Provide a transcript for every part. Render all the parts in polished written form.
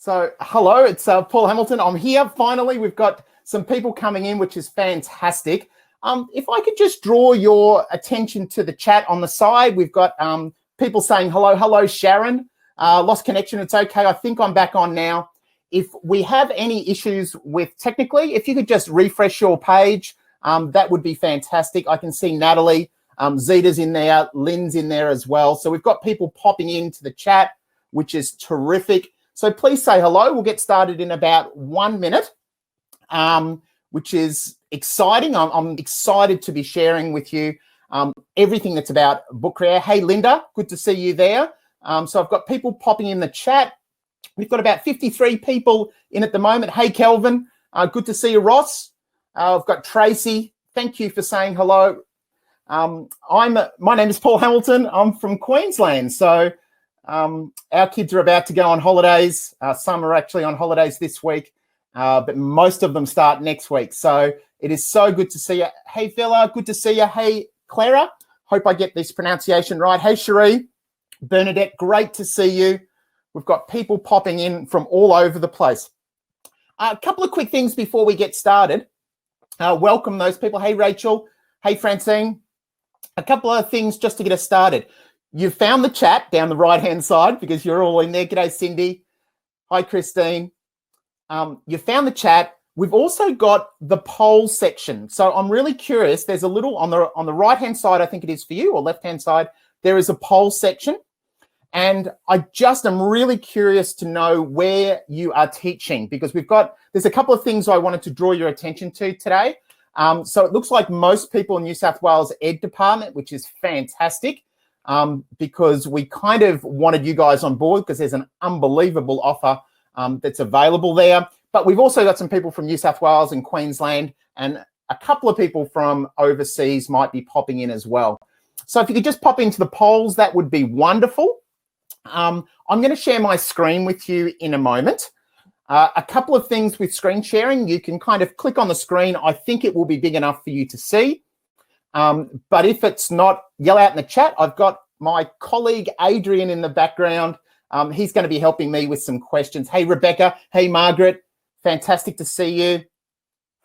So, hello, it's Paul Hamilton. I'm here. Finally, we've got some people coming in, which is fantastic. If I could just draw your attention to the chat on the side, we've got people saying hello. Hello, Sharon. Lost connection. It's okay. I think I'm back on now. If we have any issues with technically, if you could just refresh your page, that would be fantastic. I can see Natalie, Zita's in there, Lynn's in there as well. So we've got people popping into the chat, which is terrific. So please say hello. We'll get started in about 1 minute, which is exciting. I'm excited to be sharing with you everything that's about Book Creator. Hey, Linda, good to see you there. So I've got people popping in the chat. We've got about 53 people in at the moment. Hey, Kelvin, good to see you, Ross. I've got Tracy. Thank you for saying hello. My name is Paul Hamilton. I'm from Queensland. So our kids are about to go on holidays. Some are actually on holidays this week, but most of them start next week. So it is so good to see you. Hey, Villa, good to see you. Hey, Clara, hope I get this pronunciation right. Hey, Cherie, Bernadette, great to see you. We've got people popping in from all over the place. A couple of quick things before we get started. Welcome those people. Hey, Rachel. Hey, Francine. A couple of things just to get us started. You've found the chat down the right-hand side because you're all in there. G'day, Cindy. Hi, Christine. You found the chat. We've also got the poll section. So I'm really curious. There's a little on the right-hand side, I think it is for you, or left-hand side, there is a poll section. And I just am really curious to know where you are teaching because there's a couple of things I wanted to draw your attention to today. So it looks like most people in New South Wales Ed Department, which is fantastic. Because we kind of wanted you guys on board because there's an unbelievable offer that's available there. But we've also got some people from New South Wales and Queensland, and a couple of people from overseas might be popping in as well. So if you could just pop into the polls, that would be wonderful. I'm going to share my screen with you in a moment. A couple of things with screen sharing. You can kind of click on the screen. I think it will be big enough for you to see. But if it's not, yell out in the chat. I've got my colleague Adrian in the background. He's going to be helping me with some questions. Hey, Rebecca. Hey, Margaret. Fantastic to see you.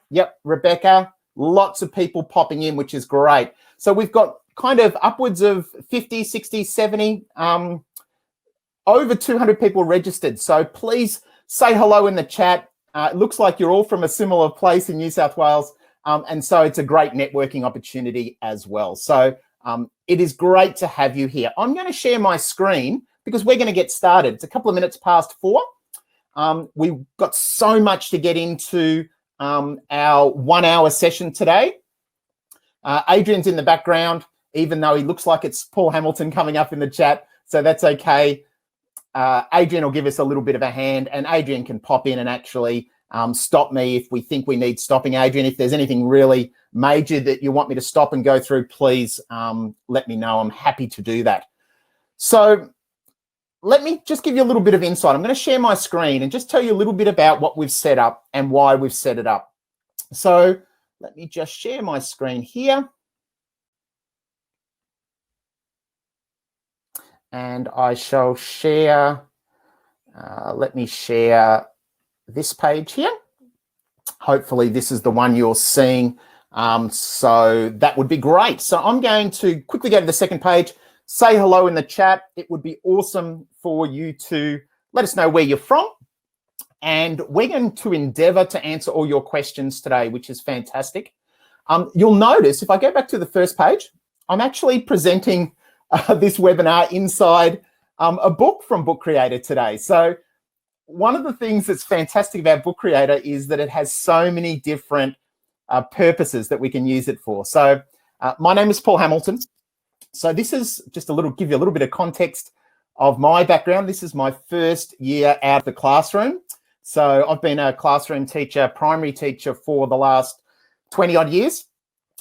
Yep, Rebecca. Lots of people popping in, which is great. So we've got kind of upwards of 50, 60, 70, over 200 people registered. So please say hello in the chat. It looks like you're all from a similar place in New South Wales. And so it's a great networking opportunity as well. So it is great to have you here. I'm going to share my screen because we're going to get started. It's a couple of minutes past 4. We've got so much to get into our 1 hour session today. Adrian's in the background, even though he looks like it's Paul Hamilton coming up in the chat. So that's okay. Adrian will give us a little bit of a hand, and Adrian can pop in and actually stop me if we think we need stopping. Adrian, if there's anything really major that you want me to stop and go through, please let me know. I'm happy to do that. So let me just give you a little bit of insight. I'm going to share my screen and just tell you a little bit about what we've set up and why we've set it up. So let me just share my screen here. And I shall share, let me share this page here. Hopefully this is the one you're seeing. So that would be great. So I'm going to quickly go to the second page, say hello in the chat. It would be awesome for you to let us know where you're from. And we're going to endeavor to answer all your questions today, which is fantastic. You'll notice if I go back to the first page, I'm actually presenting this webinar inside a book from Book Creator today. So one of the things that's fantastic about Book Creator is that it has so many different purposes that we can use it for. So my name is Paul Hamilton. So this is just give you a little bit of context of my background. This is my first year out of the classroom. So I've been a classroom teacher, primary teacher for the last 20 odd years.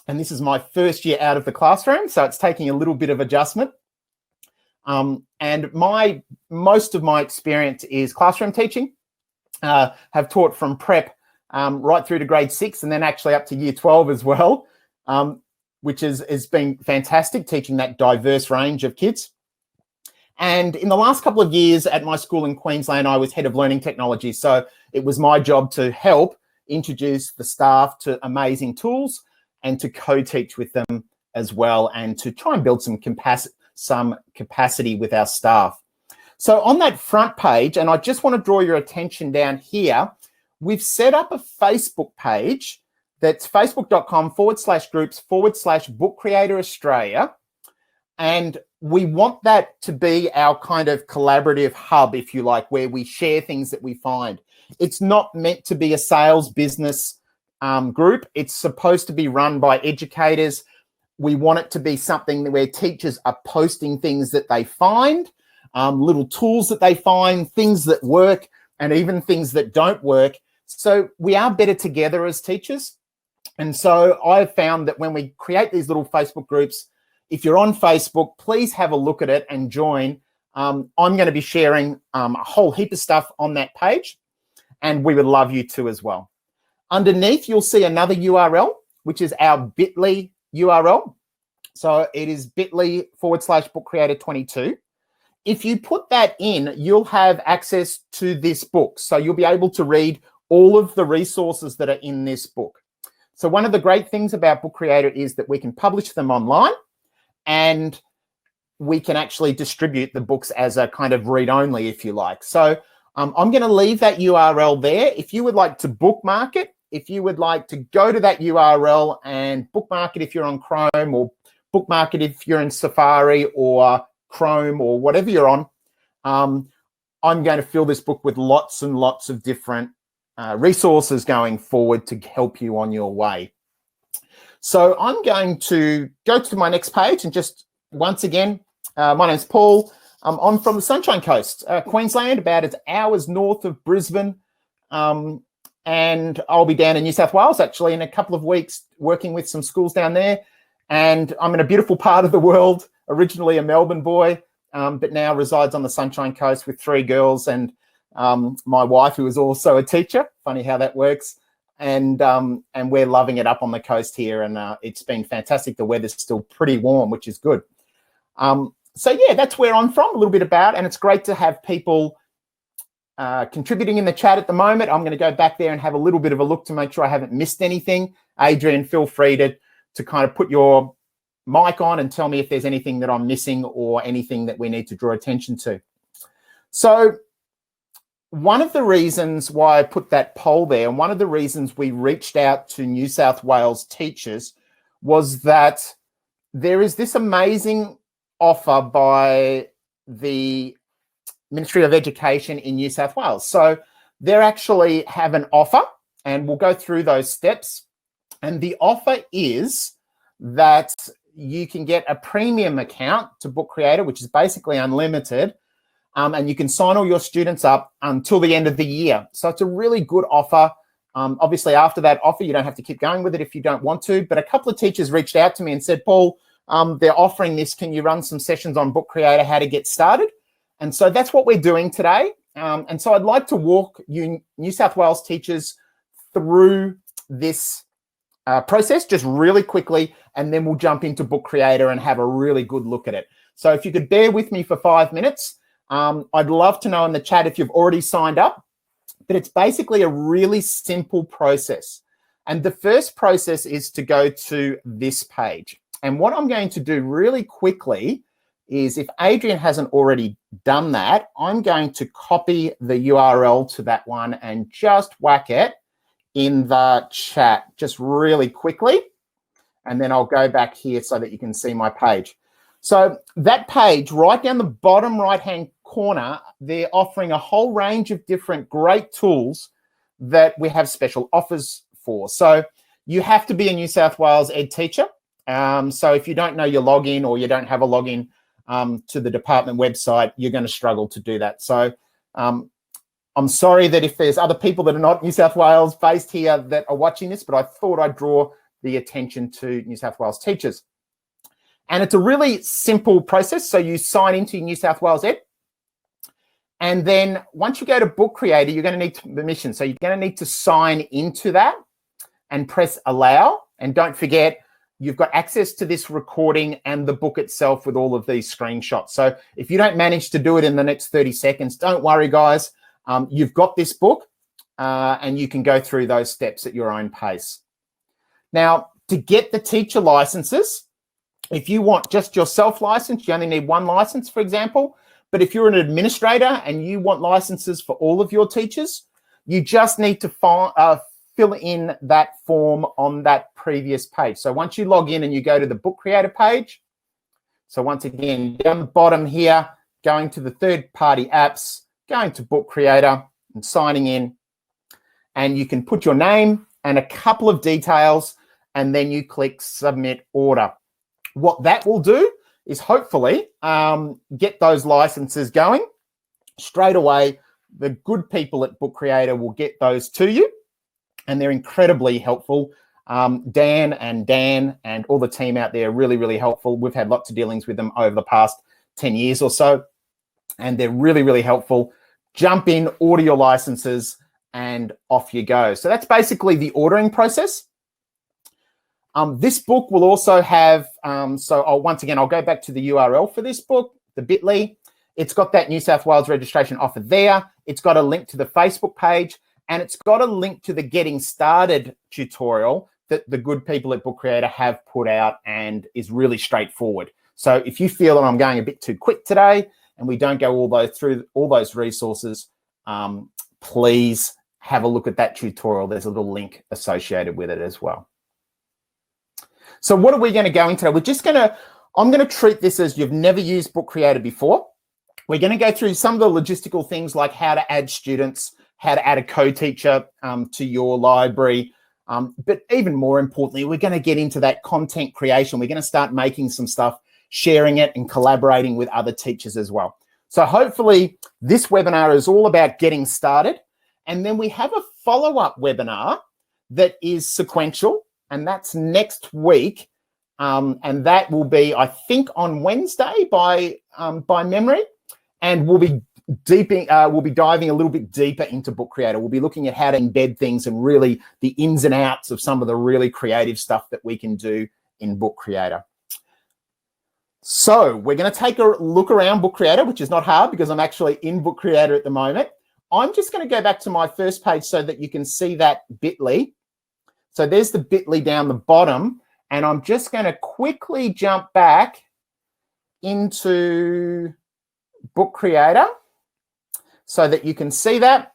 And this is my first year out of the classroom. So it's taking a little bit of adjustment. And most of my experience is classroom teaching. Have taught from prep right through to grade 6 and then actually up to year 12 as well, which has been fantastic, teaching that diverse range of kids. And in the last couple of years at my school in Queensland, I was head of learning technology. So it was my job to help introduce the staff to amazing tools and to co-teach with them as well, and to try and build some capacity with our staff. So on that front page, and I just want to draw your attention down here, we've set up a Facebook page that's facebook.com/groups/Book Creator Australia. And we want that to be our kind of collaborative hub, if you like, where we share things that we find. It's not meant to be a sales business group. It's supposed to be run by educators. We want it to be something where teachers are posting things that they find, little tools that they find, things that work, and even things that don't work. So we are better together as teachers. And so I've found that when we create these little Facebook groups, if you're on Facebook, please have a look at it and join. I'm going to be sharing a whole heap of stuff on that page, and we would love you to as well. Underneath, you'll see another URL, which is our bit.ly URL. So it is bit.ly/bookcreator22. If you put that in, you'll have access to this book. So you'll be able to read all of the resources that are in this book. So one of the great things about Book Creator is that we can publish them online, and we can actually distribute the books as a kind of read-only, if you like. So I'm going to leave that URL there. If you would like to bookmark it, if you would like to go to that URL and bookmark it if you're on Chrome, or bookmark it if you're in Safari or Chrome or whatever you're on, I'm going to fill this book with lots and lots of different resources going forward to help you on your way. So I'm going to go to my next page, and just once again, my name's Paul. I'm from the Sunshine Coast, Queensland, about an hour's north of Brisbane. And I'll be down in New South Wales actually in a couple of weeks working with some schools down there. And I'm in a beautiful part of the world, originally a Melbourne boy, but now resides on the Sunshine Coast with 3 girls and my wife, who is also a teacher. Funny how that works. And we're loving it up on the coast here, and it's been fantastic. The weather's still pretty warm, which is good. So yeah, that's where I'm from, a little bit about, and it's great to have people contributing in the chat at the moment. I'm going to go back there and have a little bit of a look to make sure I haven't missed anything. Adrian, feel free to kind of put your mic on and tell me if there's anything that I'm missing or anything that we need to draw attention to. So one of the reasons why I put that poll there, and one of the reasons we reached out to New South Wales teachers, was that there is this amazing offer by the Ministry of Education in New South Wales. So they actually have an offer, and we'll go through those steps. And the offer is that you can get a premium account to Book Creator, which is basically unlimited, and you can sign all your students up until the end of the year. So it's a really good offer. Obviously, after that offer, you don't have to keep going with it if you don't want to. But a couple of teachers reached out to me and said, Paul, they're offering this. Can you run some sessions on Book Creator, how to get started? And so that's what we're doing today. And so I'd like to walk you New South Wales teachers through this process just really quickly, and then we'll jump into Book Creator and have a really good look at it. So if you could bear with me for 5 minutes, I'd love to know in the chat if you've already signed up, but it's basically a really simple process. And the first process is to go to this page. And what I'm going to do really quickly is, if Adrian hasn't already done that, I'm going to copy the URL to that one and just whack it in the chat just really quickly. And then I'll go back here so that you can see my page. So that page, right down the bottom right-hand corner, they're offering a whole range of different great tools that we have special offers for. So you have to be a New South Wales ed teacher. So if you don't know your login, or you don't have a login to the department website, you're going to struggle to do that. So I'm sorry that if there's other people that are not New South Wales based here that are watching this, but I thought I'd draw the attention to New South Wales teachers. And it's a really simple process. So you sign into New South Wales Ed. And then once you go to Book Creator, you're going to need permission. So you're going to need to sign into that and press allow. And don't forget, you've got access to this recording and the book itself with all of these screenshots. So if you don't manage to do it in the next 30 seconds, don't worry, guys. You've got this book and you can go through those steps at your own pace. Now, to get the teacher licenses, if you want just your self-license, you only need one license, for example. But if you're an administrator and you want licenses for all of your teachers, you just need to fill in that form on that previous page. So once you log in and you go to the Book Creator page, so once again, down the bottom here, going to the third-party apps, going to Book Creator and signing in, and you can put your name and a couple of details, and then you click Submit Order. What that will do is hopefully get those licenses going straight away. The good people at Book Creator will get those to you, and they're incredibly helpful. Dan and all the team out there are really, really helpful. We've had lots of dealings with them over the past 10 years or so, and they're really, really helpful. Jump in, order your licenses, and off you go. So that's basically the ordering process. This book will also have, once again, I'll go back to the URL for this book, the bit.ly. It's got that New South Wales registration offer there. It's got a link to the Facebook page, and it's got a link to the Getting Started tutorial that the good people at Book Creator have put out and is really straightforward. So if you feel that I'm going a bit too quick today and we don't go through all those resources, please have a look at that tutorial. There's a little link associated with it as well. So what are we going to go into today? I'm going to treat this as you've never used Book Creator before. We're going to go through some of the logistical things like how to add students, how to add a co-teacher to your library. But even more importantly, we're going to get into that content creation. We're going to start making some stuff, sharing it and collaborating with other teachers as well. So hopefully this webinar is all about getting started. And then we have a follow-up webinar that is sequential, and that's next week. And that will be, I think, on Wednesday by memory. And we'll be diving a little bit deeper into Book Creator. We'll be looking at how to embed things and really the ins and outs of some of the really creative stuff that we can do in Book Creator. So we're going to take a look around Book Creator, which is not hard because I'm actually in Book Creator at the moment. I'm just going to go back to my first page so that you can see that bit.ly. So there's the bit.ly down the bottom, and I'm just going to quickly jump back into Book Creator so that you can see that.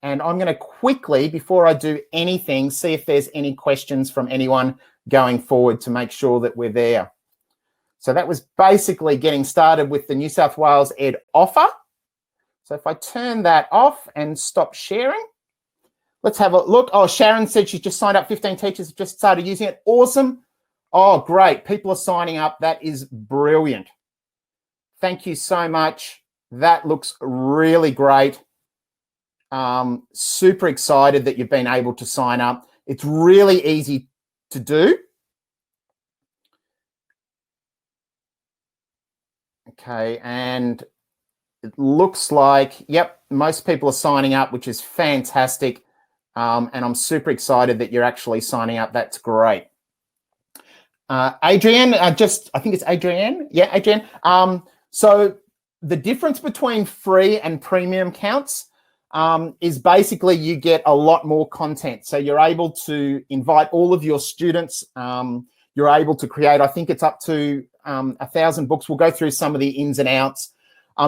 And I'm going to quickly, before I do anything, see if there's any questions from anyone going forward to make sure that we're there. So that was basically getting started with the New South Wales Ed offer. So if I turn that off and stop sharing, let's have a look. Oh, Sharon said she's just signed up. 15 teachers have just started using it. Awesome. Oh, great. People are signing up. That is brilliant. Thank you so much. That looks really great. Super excited that you've been able to sign up. It's really easy to do. Okay, and it looks like, yep, most people are signing up, which is fantastic. And I'm super excited that you're actually signing up. That's great. Adrienne, I think it's Adrienne. Yeah, Adrienne. So the difference between free and premium accounts is basically you get a lot more content. So you're able to invite all of your students. You're able to create, I think it's up to 1,000 books. We'll go through some of the ins and outs.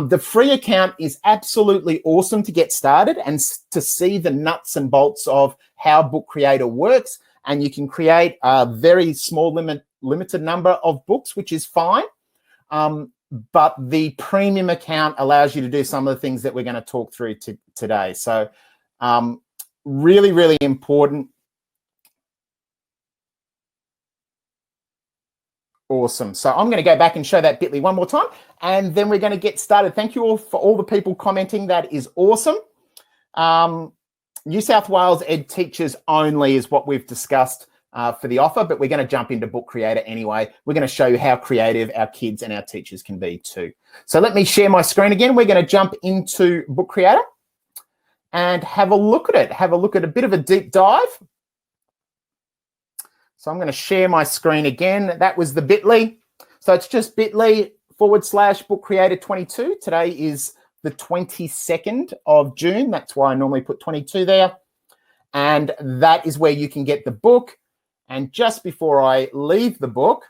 The free account is absolutely awesome to get started and to see the nuts and bolts of how Book Creator works. And you can create a very small limited number of books, which is fine. But the premium account allows you to do some of the things that we're going to talk through today. So really, really important. Awesome. So I'm going to go back and show that bit.ly one more time, and then we're going to get started. Thank you all for all the people commenting. That is awesome. New South Wales Ed Teachers only is what we've discussed for the offer, but we're going to jump into Book Creator anyway. We're going to show you how creative our kids and our teachers can be too. So let me share my screen again. We're going to jump into Book Creator and have a look at it. Have a look at a bit of a deep dive. So I'm going to share my screen again. That was the bit.ly. So it's just bit.ly/Book Creator 22. Today is the 22nd of June. That's why I normally put 22 there. And that is where you can get the book. And just before I leave the book,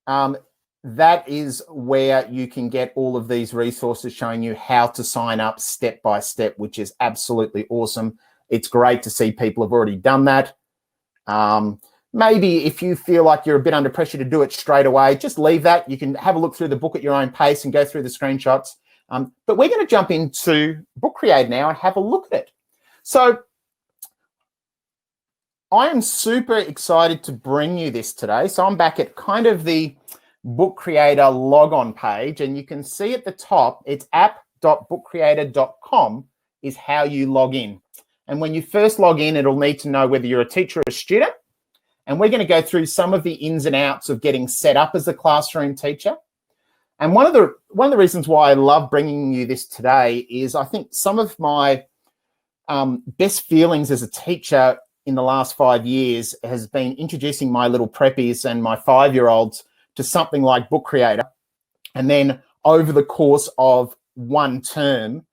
that is where you can get all of these resources showing you how to sign up step by step, which is absolutely awesome. It's great to see people have already done that. Maybe if you feel like you're a bit under pressure to do it straight away, just leave that. You can have a look through the book at your own pace and go through the screenshots. But we're going to jump into Book Creator now and have a look at it. So I am super excited to bring you this today. So I'm back at kind of the Book Creator logon page, and you can see at the top, it's app.bookcreator.com is how you log in. And when you first log in, it'll need to know whether you're a teacher or a student. And we're going to go through some of the ins and outs of getting set up as a classroom teacher. And one of the reasons why I love bringing you this today is I think some of my best feelings as a teacher in the last 5 years has been introducing my little preppies and my 5-year-olds to something like Book Creator. And then over the course of one term,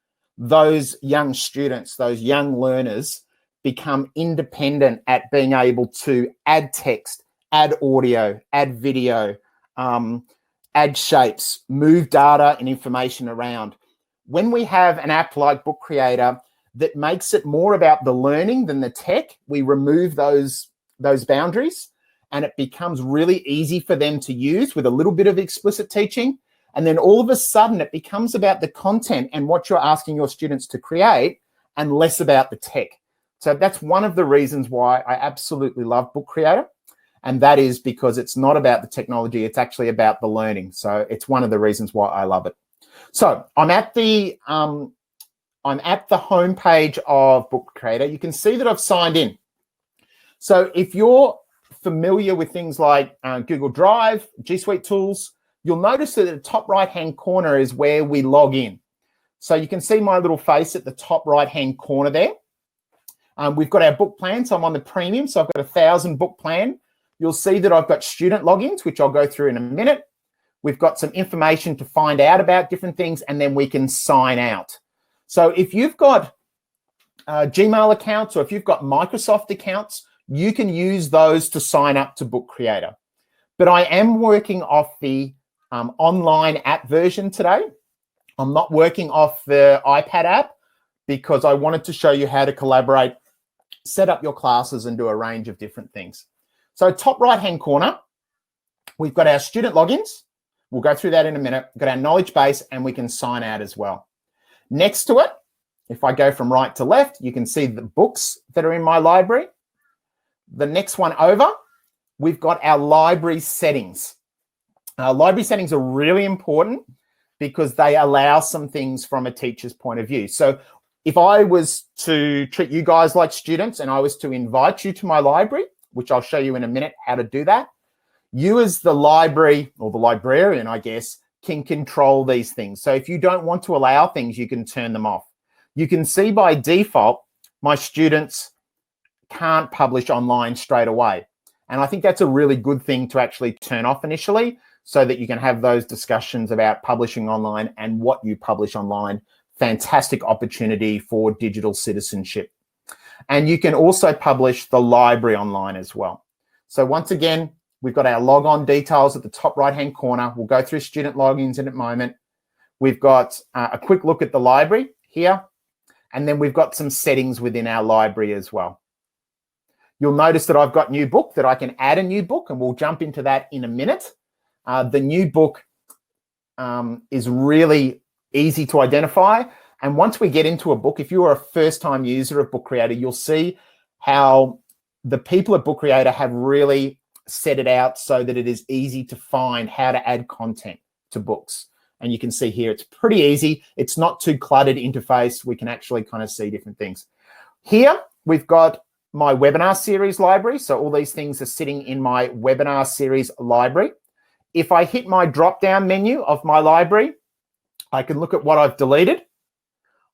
those young students, those young learners become independent at being able to add text, add audio, add video, add shapes, move data and information around. When we have an app like Book Creator that makes it more about the learning than the tech, we remove those boundaries, and it becomes really easy for them to use with a little bit of explicit teaching. And then all of a sudden it becomes about the content and what you're asking your students to create and less about the tech. So that's one of the reasons why I absolutely love Book Creator. And that is because it's not about the technology, it's actually about the learning. So it's one of the reasons why I love it. So I'm at the homepage of Book Creator. You can see that I've signed in. So if you're familiar with things like Google Drive, G Suite tools, you'll notice that at the top right-hand corner is where we log in. So you can see my little face at the top right-hand corner there. We've got our book plan. So I'm on the premium. So I've got a 1,000 book plan. You'll see that I've got student logins, which I'll go through in a minute. We've got some information to find out about different things, and then we can sign out. So if you've got Gmail accounts or if you've got Microsoft accounts, you can use those to sign up to Book Creator. But I am working off the online app version today. I'm not working off the iPad app because I wanted to show you how to collaborate, set up your classes, and do a range of different things. So top right-hand corner, we've got our student logins. We'll go through that in a minute. We've got our knowledge base, and we can sign out as well. Next to it, if I go from right to left, you can see the books that are in my library. The next one over, we've got our library settings. Library settings are really important because they allow some things from a teacher's point of view. So if I was to treat you guys like students and I was to invite you to my library, which I'll show you in a minute how to do that, you as the library or the librarian, I guess, can control these things. So if you don't want to allow things, you can turn them off. You can see by default, my students can't publish online straight away. And I think that's a really good thing to actually turn off initially so that you can have those discussions about publishing online and what you publish online. Fantastic opportunity for digital citizenship. And you can also publish the library online as well. So once again, we've got our logon details at the top right-hand corner. We'll go through student logins in a moment. We've got a quick look at the library here. And then we've got some settings within our library as well. You'll notice that I've got new book, that I can add a new book, and we'll jump into that in a minute. The new book is really easy to identify. And once we get into a book, if you are a first-time user of Book Creator, you'll see how the people at Book Creator have really set it out so that it is easy to find how to add content to books. And you can see here, it's pretty easy. It's not too cluttered interface. We can actually kind of see different things. Here, we've got my webinar series library. So all these things are sitting in my webinar series library. If I hit my drop-down menu of my library, I can look at what I've deleted.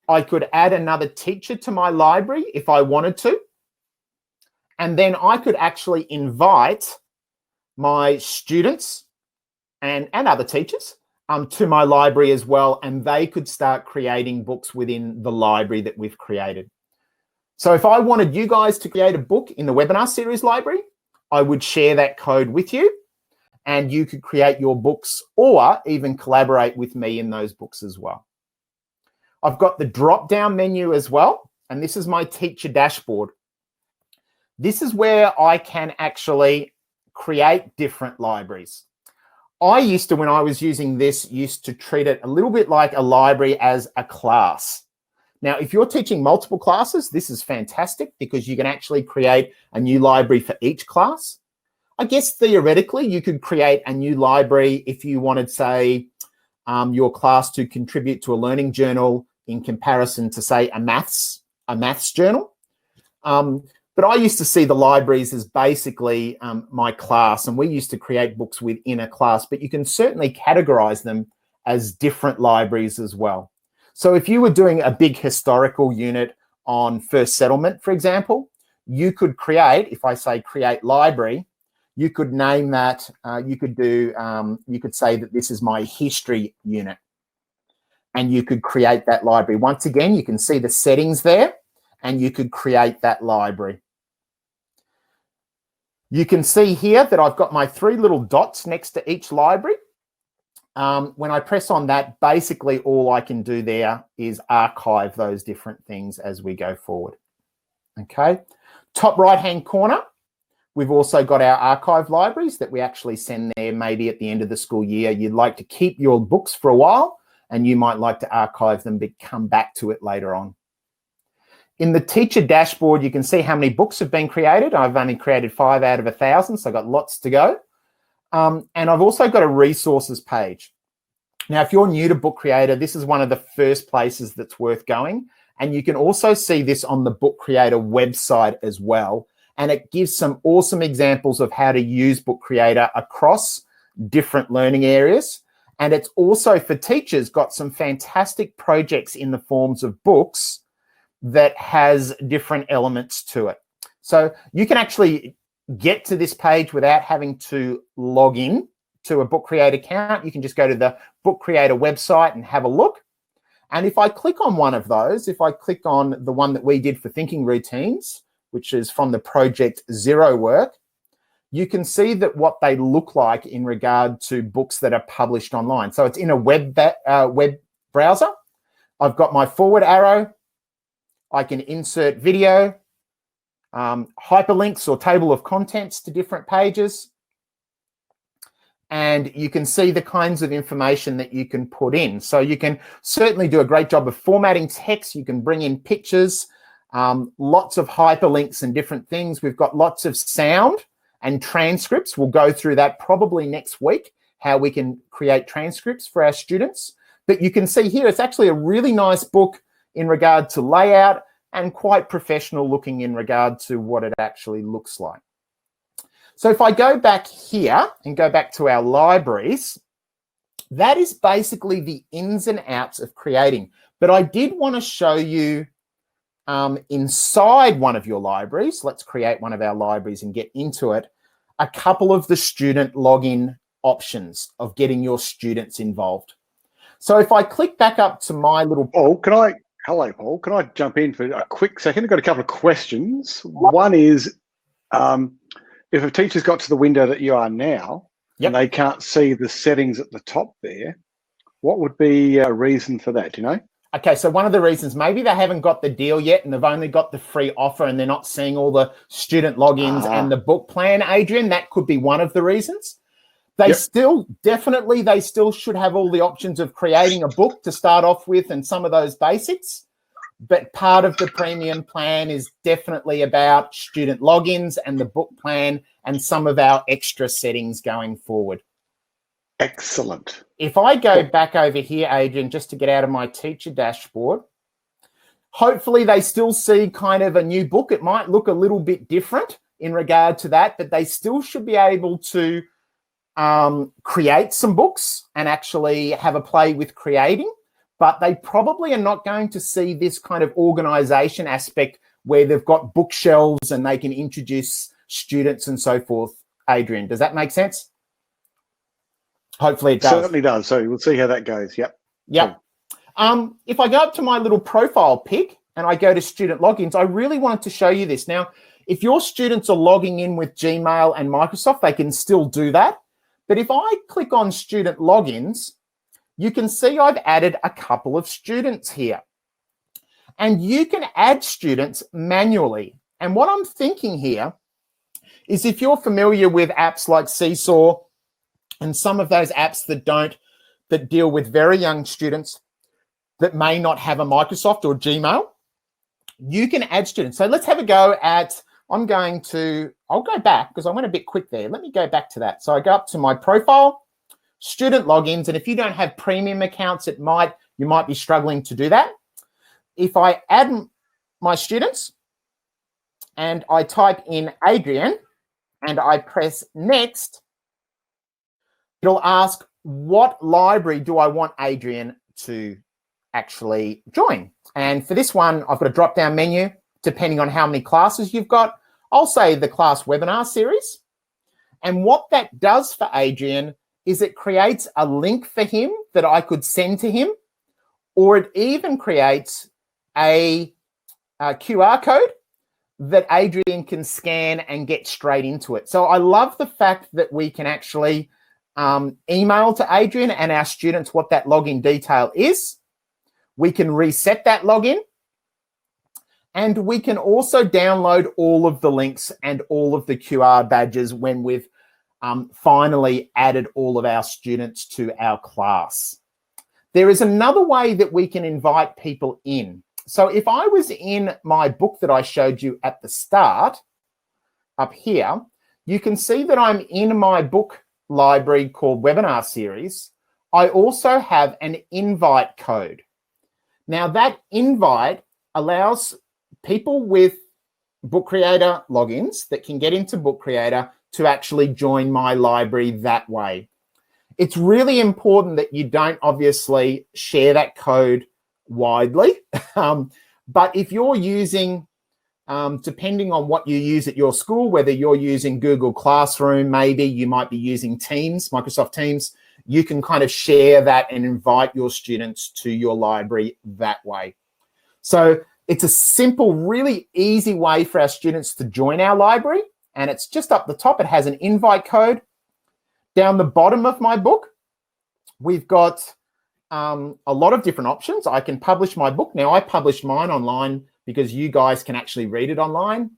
I could add another teacher to my library if I wanted to. And then I could actually invite my students and other teachers to my library as well, and they could start creating books within the library that we've created. So if I wanted you guys to create a book in the webinar series library, I would share that code with you, and you could create your books or even collaborate with me in those books as well. I've got the drop-down menu as well, and this is my teacher dashboard. This is where I can actually create different libraries. I used to, when I was using this, used to treat it a little bit like a library as a class. Now, if you're teaching multiple classes, this is fantastic because you can actually create a new library for each class. I guess theoretically, you could create a new library if you wanted, say, your class to contribute to a learning journal in comparison to, say, a maths journal. But I used to see the libraries as basically my class, and we used to create books within a class, but you can certainly categorize them as different libraries as well. So if you were doing a big historical unit on first settlement, for example, you could create, if I say create library, you could name that, you could say that this is my history unit, and you could create that library. Once again, you can see the settings there, and you could create that library. You can see here that I've got my 3 little dots next to each library. When I press on that, basically all I can do there is archive those different things as we go forward. Okay, top right-hand corner, we've also got our archive libraries that we actually send there maybe at the end of the school year. You'd like to keep your books for a while, and you might like to archive them but come back to it later on. In the teacher dashboard, you can see how many books have been created. I've only created 5 out of 1,000, so I've got lots to go. And I've also got a resources page. Now, if you're new to Book Creator, this is one of the first places that's worth going. And you can also see this on the Book Creator website as well. And it gives some awesome examples of how to use Book Creator across different learning areas. And it's also, for teachers, got some fantastic projects in the forms of books that has different elements to it. So you can actually get to this page without having to log in to a Book Creator account. You can just go to the Book Creator website and have a look. And if I click on one of those, if I click on the one that we did for thinking routines, which is from the Project Zero work, you can see that what they look like in regard to books that are published online. So it's in a web browser. I've got my forward arrow. I can insert video, hyperlinks or table of contents to different pages. And you can see the kinds of information that you can put in. So you can certainly do a great job of formatting text. You can bring in pictures, lots of hyperlinks and different things. We've got lots of sound and transcripts. We'll go through that probably next week, how we can create transcripts for our students. But you can see here, it's actually a really nice book in regard to layout and quite professional looking in regard to what it actually looks like. So if I go back here and go back to our libraries, that is basically the ins and outs of creating. But I did want to show you inside one of your libraries, let's create one of our libraries and get into it, a couple of the student login options of getting your students involved. So if I click back up to my little... Hello, Paul. Can I jump in for a quick second? I've got a couple of questions. One is, if a teacher's got to the window that you are now, and they can't see the settings at the top there, what would be a reason for that, do you know? Okay, so one of the reasons, maybe they haven't got the deal yet and they've only got the free offer and they're not seeing all the student logins and the book plan, Adrian. That could be one of the reasons. They still should have all the options of creating a book to start off with and some of those basics. But part of the premium plan is definitely about student logins and the book plan and some of our extra settings going forward. Excellent. If I go back over here, Adrian, just to get out of my teacher dashboard, hopefully they still see kind of a new book. It might look a little bit different in regard to that, but they still should be able to create some books and actually have a play with creating, but they probably are not going to see this kind of organization aspect where they've got bookshelves and they can introduce students and so forth. Adrian, does that make sense? Hopefully it does. Certainly does. So we'll see how that goes. Yep. Yep. Cool. If I go up to my little profile pic and I go to student logins, I really wanted to show you this. Now, if your students are logging in with Gmail and Microsoft, they can still do that. But if I click on student logins, you can see I've added a couple of students here. And you can add students manually. And what I'm thinking here is if you're familiar with apps like Seesaw and some of those apps that deal with very young students that may not have a Microsoft or Gmail, you can add students. So let's have a go at, I'll go back because I went a bit quick there. Let me go back to that. So I go up to my profile, student logins, and if you don't have premium accounts, you might be struggling to do that. If I add my students and I type in Adrian and I press next, it'll ask, what library do I want Adrian to actually join? And for this one, I've got a drop-down menu depending on how many classes you've got. I'll say the class webinar series. And what that does for Adrian is it creates a link for him that I could send to him, or it even creates a QR code that Adrian can scan and get straight into it. So I love the fact that we can actually email to Adrian and our students what that login detail is. We can reset that login. And we can also download all of the links and all of the QR badges when we've finally added all of our students to our class. There is another way that we can invite people in. So if I was in my book that I showed you at the start, up here, you can see that I'm in my book library called Webinar Series. I also have an invite code. Now that invite allows people with Book Creator logins that can get into Book Creator to actually join my library that way. It's really important that you don't obviously share that code widely. But if you're using, depending on what you use at your school, whether you're using Google Classroom, maybe you might be using Teams, Microsoft Teams, you can kind of share that and invite your students to your library that way. So it's a simple, really easy way for our students to join our library. And it's just up the top. It has an invite code. Down the bottom of my book, we've got a lot of different options. I can publish my book. Now, I publish mine online because you guys can actually read it online.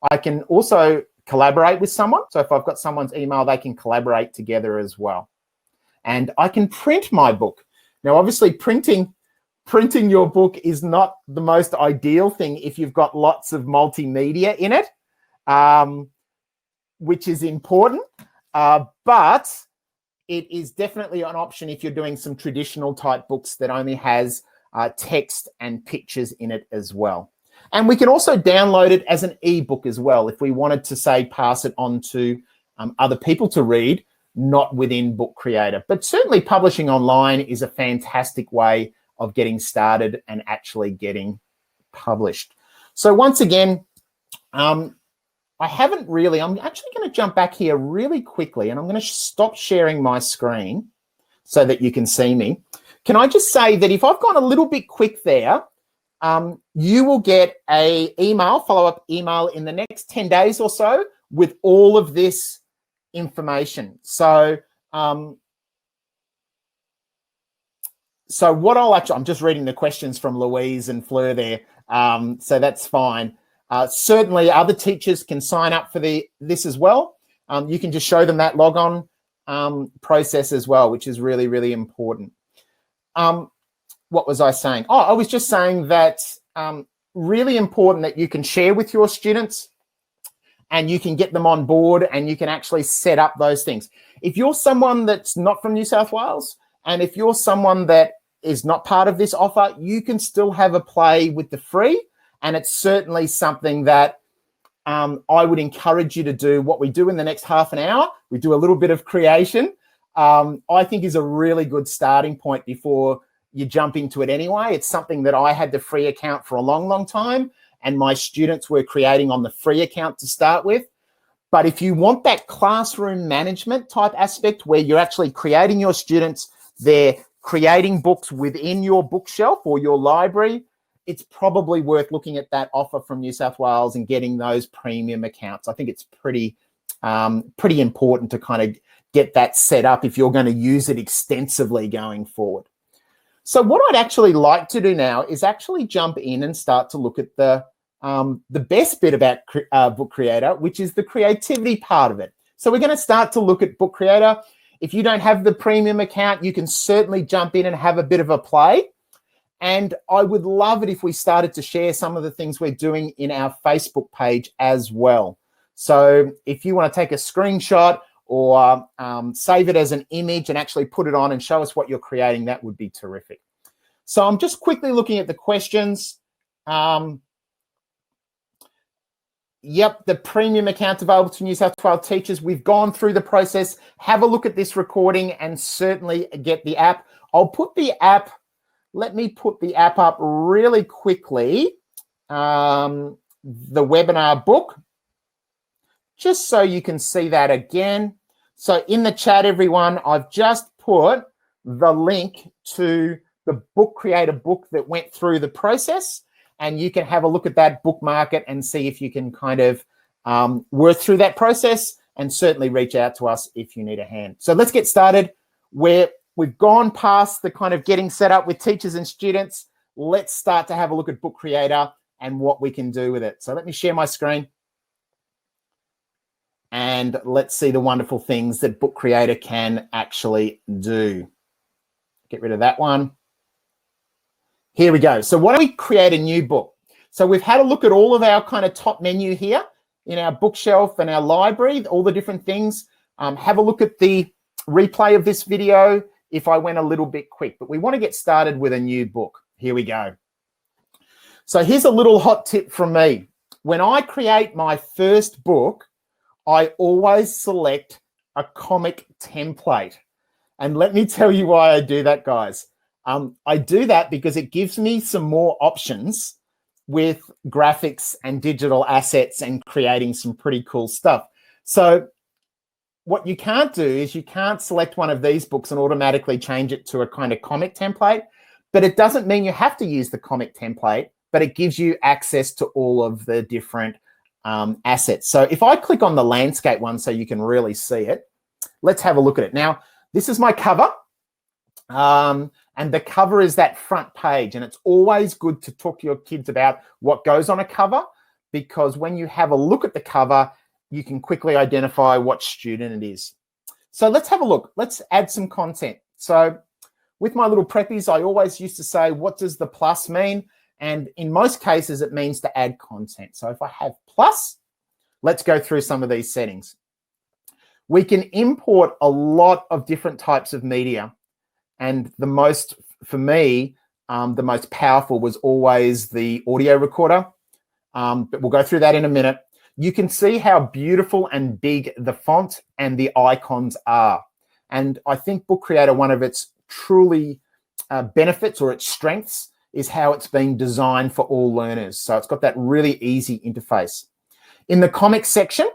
I can also collaborate with someone. So if I've got someone's email, they can collaborate together as well. And I can print my book. Now, obviously, printing your book is not the most ideal thing if you've got lots of multimedia in it, which is important. But it is definitely an option if you're doing some traditional type books that only has text and pictures in it as well. And we can also download it as an ebook as well if we wanted to, say, pass it on to other people to read, not within Book Creator. But certainly publishing online is a fantastic way of getting started and actually getting published. So once again, I'm actually going to jump back here really quickly, and I'm going to stop sharing my screen so that you can see me. Can I just say that if I've gone a little bit quick there, you will get a follow-up email in the next 10 days or so with all of this information. So, what I'm just reading the questions from Louise and Fleur there, so that's fine. Certainly other teachers can sign up for this as well. You can just show them that log-on process as well, which is really, really important. What was I saying? Oh, I was just saying that really important that you can share with your students and you can get them on board and you can actually set up those things. If you're someone that's not from New South Wales, and if you're someone that is not part of this offer, you can still have a play with the free. And it's certainly something that I would encourage you to do. What we do in the next half an hour, we do a little bit of creation, I think is a really good starting point before you jump into it anyway. It's something that I had the free account for a long, long time. and my students were creating on the free account to start with. But if you want that classroom management type aspect where you're actually creating your students, they're creating books within your bookshelf or your library, it's probably worth looking at that offer from New South Wales and getting those premium accounts. I think it's pretty important to kind of get that set up if you're going to use it extensively going forward. So what I'd actually like to do now is actually jump in and start to look at the best bit about Book Creator, which is the creativity part of it. So we're going to start to look at Book Creator. If you don't have the premium account, you can certainly jump in and have a bit of a play. And I would love it if we started to share some of the things we're doing in our Facebook page as well. So if you want to take a screenshot or save it as an image and actually put it on and show us what you're creating, that would be terrific. So I'm just quickly looking at the questions. Yep, the premium account available to New South Wales teachers. We've gone through the process. Have a look at this recording and certainly get the app. I'll put the app, let me put the app up really quickly, the webinar book, just so you can see that again. So in the chat, everyone, I've just put the link to the Book Creator book that went through the process, and you can have a look at that, bookmark it, and see if you can kind of work through that process, and certainly reach out to us if you need a hand. So let's get started. We've gone past the kind of getting set up with teachers and students. Let's start to have a look at Book Creator and what we can do with it. So let me share my screen. And let's see the wonderful things that Book Creator can actually do. Get rid of that one. Here we go. So why don't we create a new book? So we've had a look at all of our kind of top menu here in our bookshelf and our library, all the different things. Have a look at the replay of this video if I went a little bit quick, but we want to get started with a new book. Here we go. So here's a little hot tip from me. When I create my first book, I always select a comic template. And let me tell you why I do that, guys. I do that because it gives me some more options with graphics and digital assets and creating some pretty cool stuff. So what you can't do is you can't select one of these books and automatically change it to a kind of comic template, but it doesn't mean you have to use the comic template, but it gives you access to all of the different assets. So if I click on the landscape one so you can really see it, let's have a look at it. Now, this is my cover. And the cover is that front page, and it's always good to talk to your kids about what goes on a cover, because when you have a look at the cover, you can quickly identify what student it is. So let's have a look. Let's add some content. So with my little preppies, I always used to say, what does the plus mean? And in most cases, it means to add content. So if I have plus, let's go through some of these settings. We can import a lot of different types of media. And the most, for me, the most powerful was always the audio recorder. But we'll go through that in a minute. You can see how beautiful and big the font and the icons are. And I think Book Creator, one of its truly benefits or its strengths is how it's been designed for all learners. So it's got that really easy interface. In the comics section,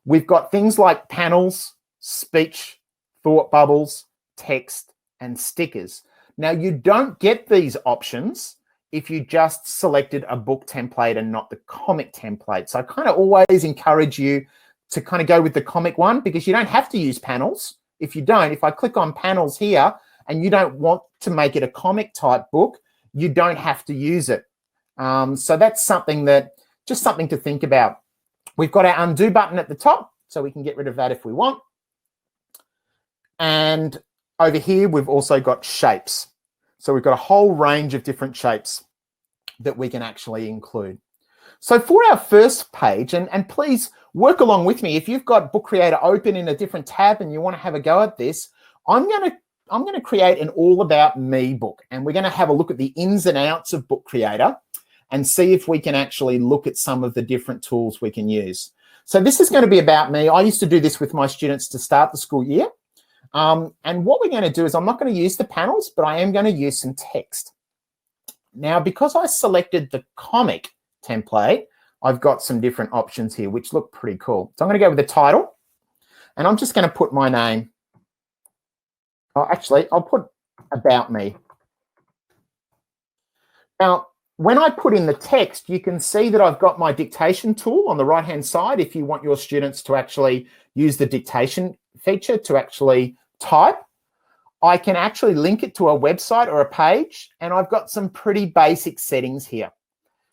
we've got things like panels, speech, thought bubbles, text, and stickers. Now, you don't get these options if you just selected a book template and not the comic template. So I kind of always encourage you to kind of go with the comic one, because you don't have to use panels. If you don't, if I click on panels here and you don't want to make it a comic type book, you don't have to use it. So that's something just something to think about. We've got our undo button at the top, so we can get rid of that if we want. And over here, we've also got shapes. So we've got a whole range of different shapes that we can actually include. So for our first page, and please work along with me, if you've got Book Creator open in a different tab and you want to have a go at this, I'm going to create an all about me book, and we're going to have a look at the ins and outs of Book Creator and see if we can actually look at some of the different tools we can use. So this is going to be about me. I used to do this with my students to start the school year. And what we're going to do is I'm not going to use the panels, but I am going to use some text. Now, because I selected the comic template, I've got some different options here, which look pretty cool. So I'm going to go with the title, and I'm just going to put my name. Oh, actually, I'll put about me. Now, when I put in the text, you can see that I've got my dictation tool on the right-hand side if you want your students to actually use the dictation feature to actually type. I can actually link it to a website or a page, and I've got some pretty basic settings here.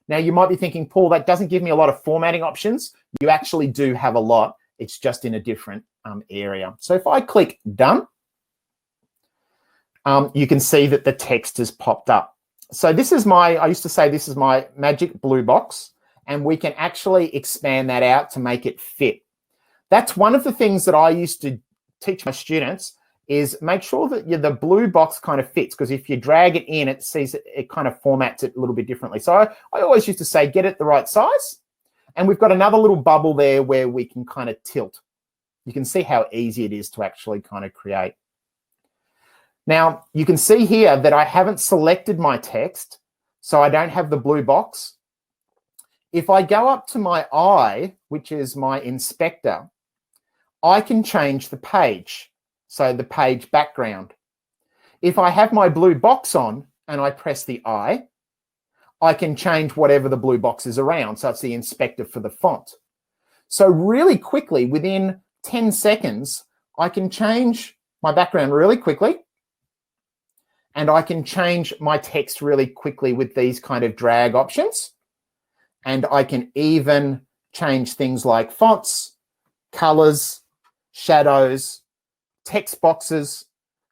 Now, you might be thinking, Paul, that doesn't give me a lot of formatting options. You actually do have a lot. It's just in a different area. So if I click done, you can see that the text has popped up. So this is I used to say this is my magic blue box, and we can actually expand that out to make it fit. That's one of the things that I used to teach my students is make sure that the blue box kind of fits, because if you drag it in, it kind of formats it a little bit differently. So I always used to say, get it the right size. And we've got another little bubble there where we can kind of tilt. You can see how easy it is to actually kind of create. Now, you can see here that I haven't selected my text, so I don't have the blue box. If I go up to my eye, which is my inspector, I can change the page. So the page background. If I have my blue box on and I press the I can change whatever the blue box is around. So it's the inspector for the font. So really quickly, within 10 seconds, I can change my background really quickly. And I can change my text really quickly with these kind of drag options. And I can even change things like fonts, colors, shadows, text boxes.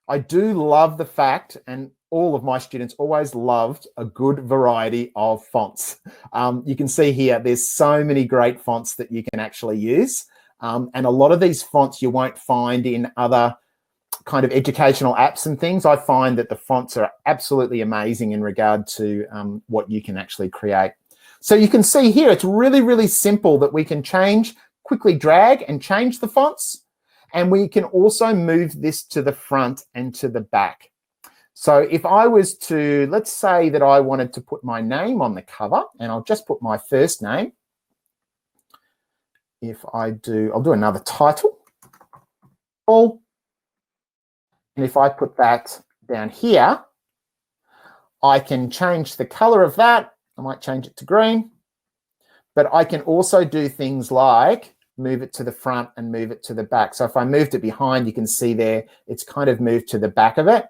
I do love the fact, and all of my students always loved a good variety of fonts. You can see here, there's so many great fonts that you can actually use. And a lot of these fonts you won't find in other kind of educational apps and things. I find that the fonts are absolutely amazing in regard to what you can actually create. So you can see here, it's really, really simple that we can quickly drag and change the fonts. And we can also move this to the front and to the back. So if I was to, let's say that I wanted to put my name on the cover, and I'll just put my first name. I'll do another title, Paul. And if I put that down here, I can change the color of that. I might change it to green. But I can also do things like move it to the front and move it to the back. So if I moved it behind, you can see there, it's kind of moved to the back of it.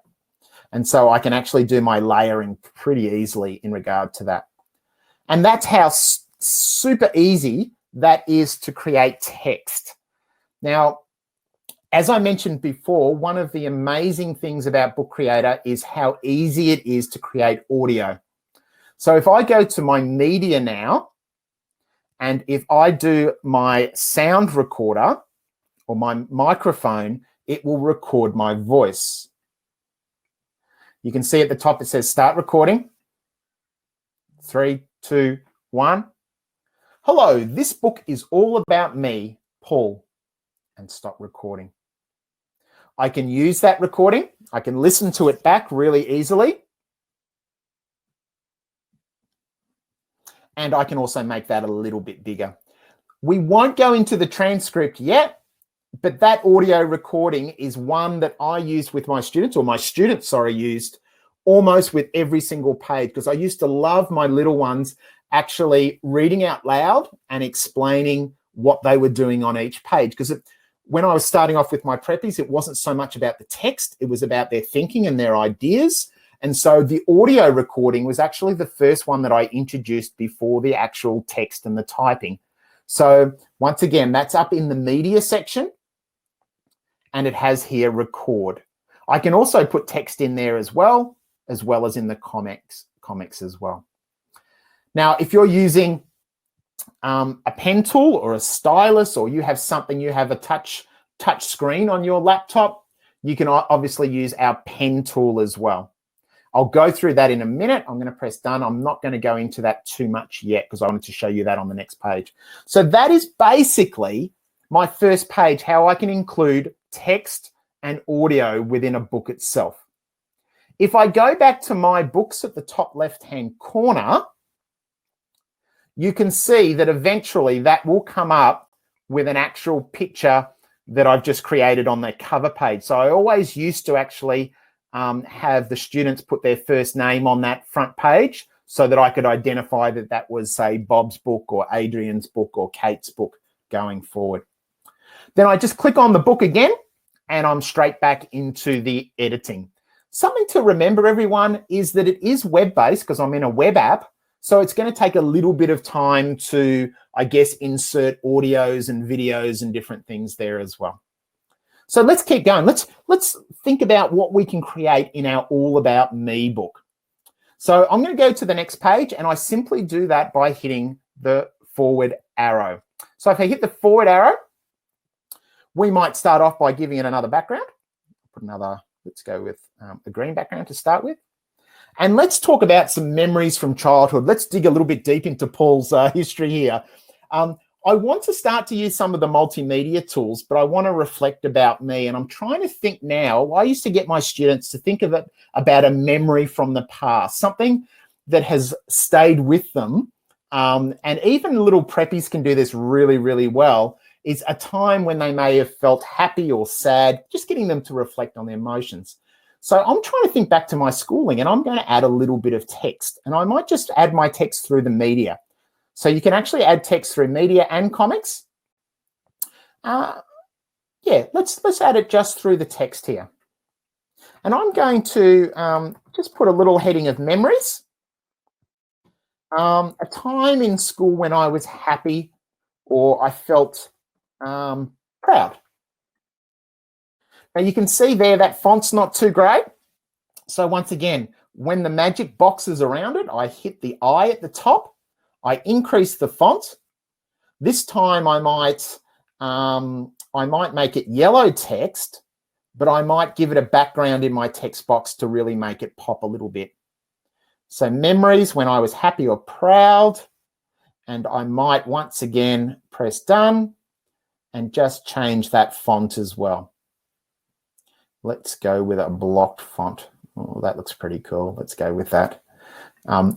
And so I can actually do my layering pretty easily in regard to that. And that's how super easy that is to create text. Now, as I mentioned before, one of the amazing things about Book Creator is how easy it is to create audio. So if I go to my media now, and if I do my sound recorder or my microphone, it will record my voice. You can see at the top it says start recording. 3, 2, 1. Hello, this book is all about me, Paul. And stop recording. I can use that recording. I can listen to it back really easily. And I can also make that a little bit bigger. We won't go into the transcript yet, but that audio recording is one that I use with my students, or my students, sorry, used almost with every single page, because I used to love my little ones actually reading out loud and explaining what they were doing on each page. Because when I was starting off with my preppies, it wasn't so much about the text, it was about their thinking and their ideas. And so the audio recording was actually the first one that I introduced before the actual text and the typing. So once again, that's up in the media section, and it has here record. I can also put text in there as well as in the comics as well. Now, if you're using a pen tool or a stylus, or you have a touch screen on your laptop, you can obviously use our pen tool as well. I'll go through that in a minute. I'm going to press done. I'm not going to go into that too much yet because I wanted to show you that on the next page. So that is basically my first page, how I can include text and audio within a book itself. If I go back to my books at the top left-hand corner, you can see that eventually that will come up with an actual picture that I've just created on the cover page. So I always used to actually have the students put their first name on that front page so that I could identify that that was, say, Bob's book or Adrian's book or Kate's book going forward. Then I just click on the book again and I'm straight back into the editing. Something to remember, everyone, is that it is web-based because I'm in a web app. So it's going to take a little bit of time to, I guess, insert audios and videos and different things there as well. So let's keep going. Let's think about what we can create in our All About Me book. So I'm going to go to the next page, and I simply do that by hitting the forward arrow. So if I hit the forward arrow, we might start off by giving it another background. Put another, let's go with a green background to start with. And let's talk about some memories from childhood. Let's dig a little bit deep into Paul's history here. I want to start to use some of the multimedia tools, but I want to reflect about me. And I'm trying to think now, I used to get my students to think of it about a memory from the past, something that has stayed with them. And even little preppies can do this really, really well, is a time when they may have felt happy or sad, just getting them to reflect on their emotions. So I'm trying to think back to my schooling, and I'm going to add a little bit of text, and I might just add my text through the media. So you can actually add text through media and comics. Yeah, let's add it just through the text here. And I'm going to just put a little heading of memories. A time in school when I was happy or I felt proud. Now you can see there that font's not too great. So once again, when the magic box is around it, I hit the I at the top. I increase the font. This time I might make it yellow text, but I might give it a background in my text box to really make it pop a little bit. So memories when I was happy or proud, and I might once again press done and just change that font as well. Let's go with a blocked font. Oh, that looks pretty cool. Let's go with that.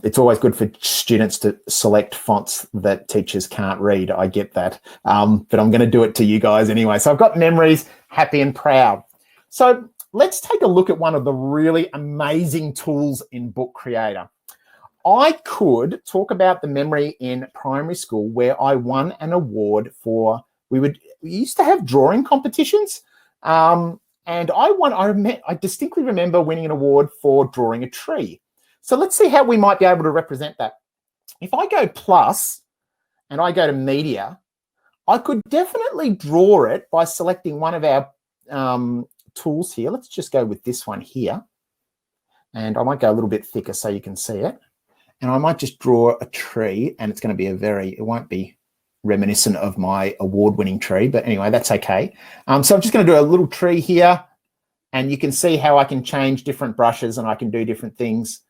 It's always good for students to select fonts that teachers can't read. I get that. But I'm going to do it to you guys anyway. So I've got memories, happy and proud. So let's take a look at one of the really amazing tools in Book Creator. I could talk about the memory in primary school where I won an award for, we used to have drawing competitions. And I distinctly remember winning an award for drawing a tree. So let's see how we might be able to represent that. If I go plus and I go to media, I could definitely draw it by selecting one of our tools here. Let's just go with this one here. And I might go a little bit thicker so you can see it. And I might just draw a tree, and it's going to be it won't be reminiscent of my award-winning tree, but anyway, that's okay. So I'm just going to do a little tree here, and you can see how I can change different brushes and I can do different things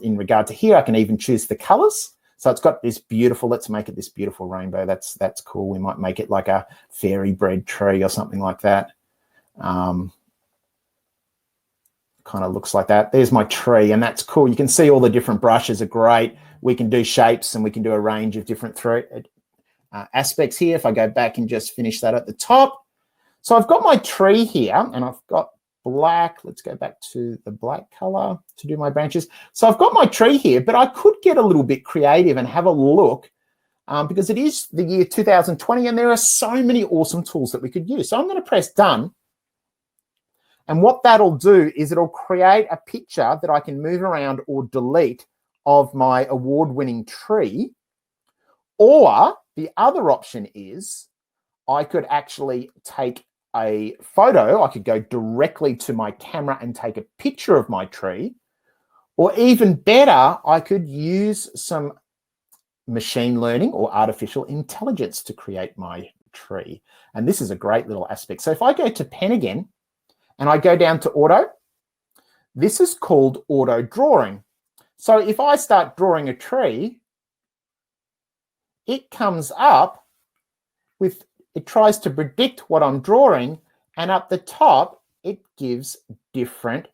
in regard to here. I can even choose the colors. So it's got this beautiful, let's make it this beautiful rainbow. That's cool. We might make it like a fairy bread tree or something like that. Kind of looks like that. There's my tree, and that's cool. You can see all the different brushes are great. We can do shapes and we can do a range of different aspects here. If I go back and just finish that at the top. So I've got my tree here, and I've got black. Let's go back to the black color to do my branches. So I've got my tree here, but I could get a little bit creative and have a look because it is the year 2020 and there are so many awesome tools that we could use. So I'm going to press done. And what that'll do is it'll create a picture that I can move around or delete of my award-winning tree. Or the other option is I could actually take a photo. I could go directly to my camera and take a picture of my tree. Or even better, I could use some machine learning or artificial intelligence to create my tree. And this is a great little aspect. So if I go to pen again and I go down to auto, this is called auto drawing. So if I start drawing a tree, it comes up with, it tries to predict what I'm drawing, and up the top, it gives different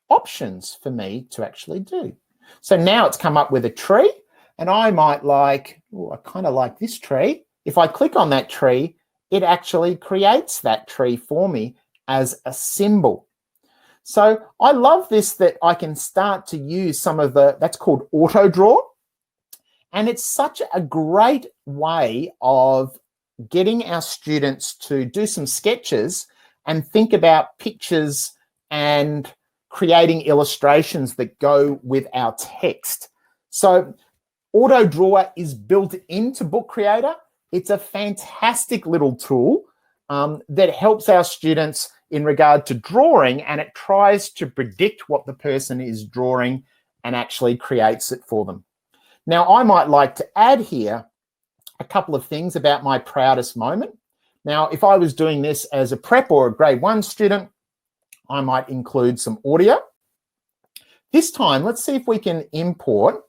options for me to actually do. So now it's come up with a tree, and I might like, oh, I kind of like this tree. If I click on that tree, it actually creates that tree for me as a symbol. So I love this, that I can start to use some of that's called auto draw. And it's such a great way of getting our students to do some sketches and think about pictures and creating illustrations that go with our text. So auto draw is built into Book Creator. It's a fantastic little tool that helps our students in regard to drawing, and it tries to predict what the person is drawing and actually creates it for them. Now, I might like to add here a couple of things about my proudest moment. Now, if I was doing this as a prep or a grade 1 student, I might include some audio. This time, let's see if we can import.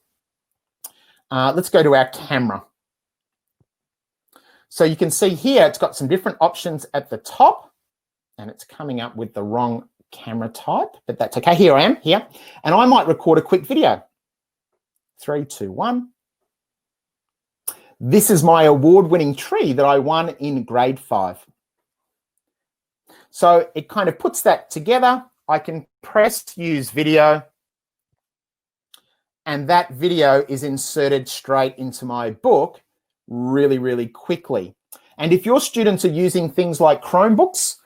Let's go to our camera. So you can see here, it's got some different options at the top, and it's coming up with the wrong camera type, but that's okay. Here I am, here. And I might record a quick video. 3, 2, 1. This is my award-winning tree that I won in grade 5. So it kind of puts that together. I can press use video, and that video is inserted straight into my book really, really quickly. And if your students are using things like Chromebooks,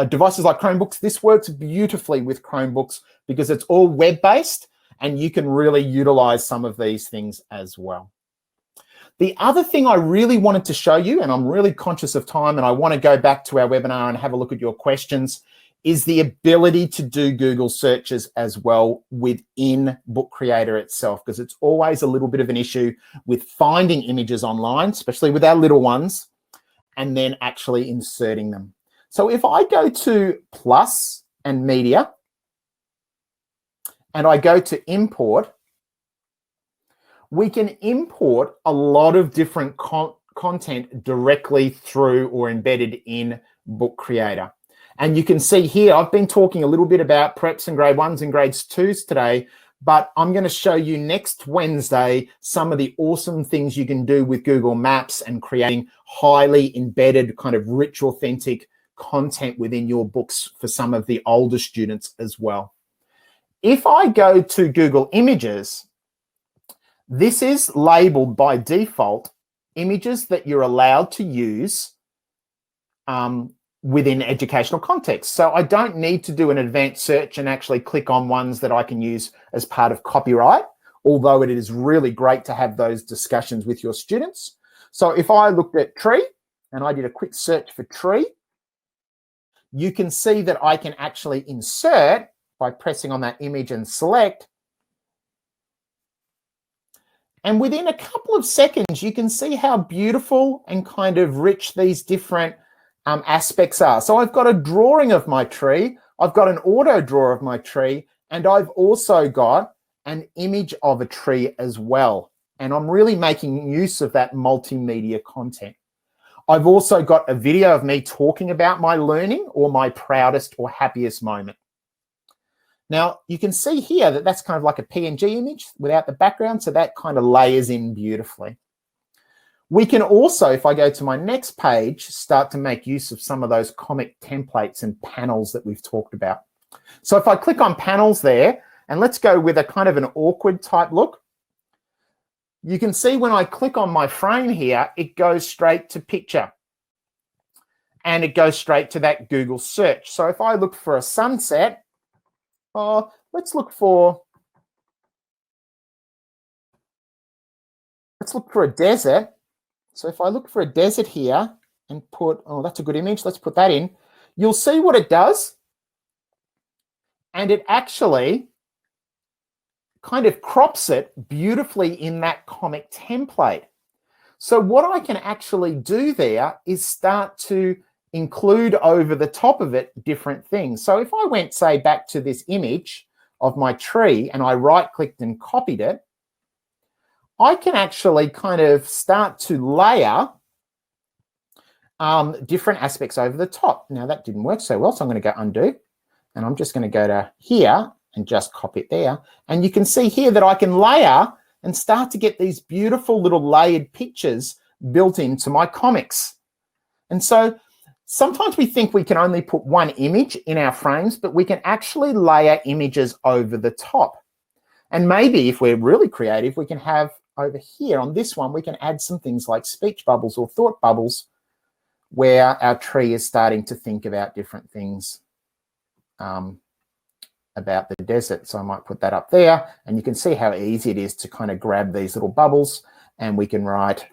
devices like Chromebooks, this works beautifully with Chromebooks because it's all web-based, and you can really utilize some of these things as well. The other thing I really wanted to show you, and I'm really conscious of time and I want to go back to our webinar and have a look at your questions, is the ability to do Google searches as well within Book Creator itself, because it's always a little bit of an issue with finding images online, especially with our little ones, and then actually inserting them. So if I go to Plus and Media, and I go to Import, we can import a lot of different content directly through or embedded in Book Creator. And you can see here, I've been talking a little bit about preps and grade 1s and grades 2s today, but I'm going to show you next Wednesday some of the awesome things you can do with Google Maps and creating highly embedded, kind of rich, authentic content within your books for some of the older students as well. If I go to Google Images, this is labeled by default images that you're allowed to use within educational context. So I don't need to do an advanced search and actually click on ones that I can use as part of copyright, although it is really great to have those discussions with your students. So if I looked at tree and I did a quick search for tree, you can see that I can actually insert by pressing on that image and select. And within a couple of seconds, you can see how beautiful and kind of rich these different aspects are. So I've got a drawing of my tree, I've got an auto draw of my tree, and I've also got an image of a tree as well. And I'm really making use of that multimedia content. I've also got a video of me talking about my learning or my proudest or happiest moment. Now, you can see here that that's kind of like a PNG image without the background, so that kind of layers in beautifully. We can also, if I go to my next page, start to make use of some of those comic templates and panels that we've talked about. So if I click on panels there, and let's go with a kind of an awkward type look, you can see when I click on my frame here, it goes straight to picture. And it goes straight to that Google search. So if I look for a sunset, let's look for a desert. So if I look for a desert here and put, oh, that's a good image, let's put that in, you'll see what it does. And it actually kind of crops it beautifully in that comic template. So what I can actually do there is start to include over the top of it different things. So if I went, say, back to this image of my tree and I right-clicked and copied it, I can actually kind of start to layer different aspects over the top. Now, that didn't work so well, so I'm going to go undo, and I'm just going to go to here and just copy it there. And you can see here that I can layer and start to get these beautiful little layered pictures built into my comics. And so sometimes we think we can only put one image in our frames, but we can actually layer images over the top. And maybe if we're really creative, we can have over here on this one, we can add some things like speech bubbles or thought bubbles where our tree is starting to think about different things about the desert. So I might put that up there, and you can see how easy it is to kind of grab these little bubbles, and we can write,